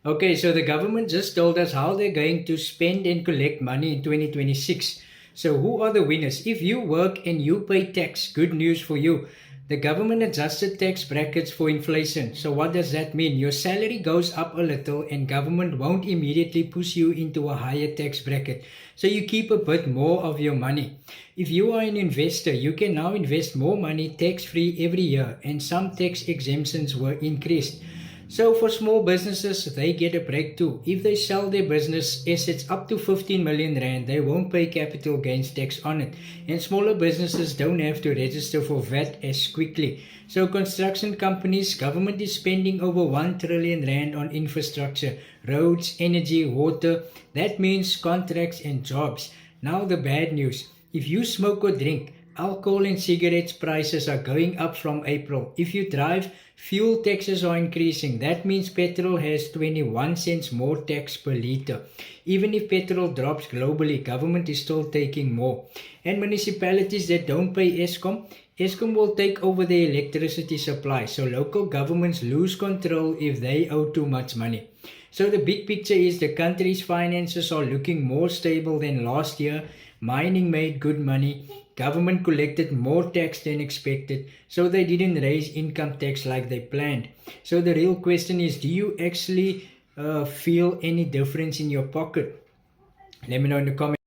Okay, so the government just told us how they're going to spend and collect money in 2026. So, who are the winners? If you work and you pay tax, good news for you. The government adjusted tax brackets for inflation. So, what does that mean? Your salary goes up a little, and government won't immediately push you into a higher tax bracket. So, you keep a bit more of your money. If you are an investor, you can now invest more money tax free every year, and some tax exemptions were increased. So for small businesses, they get a break too. If they sell their business assets up to 15 million rand, they won't pay capital gains tax on it. And smaller businesses don't have to register for VAT as quickly. So construction companies, government is spending over 1 trillion rand on infrastructure, roads, energy, water. That means contracts and jobs. Now the bad news. If you smoke or drink, alcohol and cigarettes prices are going up from April. If you drive, fuel taxes are increasing. That means petrol has 21 cents more tax per litre. Even if petrol drops globally, government is still taking more. And municipalities that don't pay Eskom will take over the electricity supply. So local governments lose control if they owe too much money. So the big picture is the country's finances are looking more stable than last year. Mining made good money. Government collected more tax than expected, so they didn't raise income tax like they planned. So the real question is, do you actually feel any difference in your pocket? Let me know in the comments.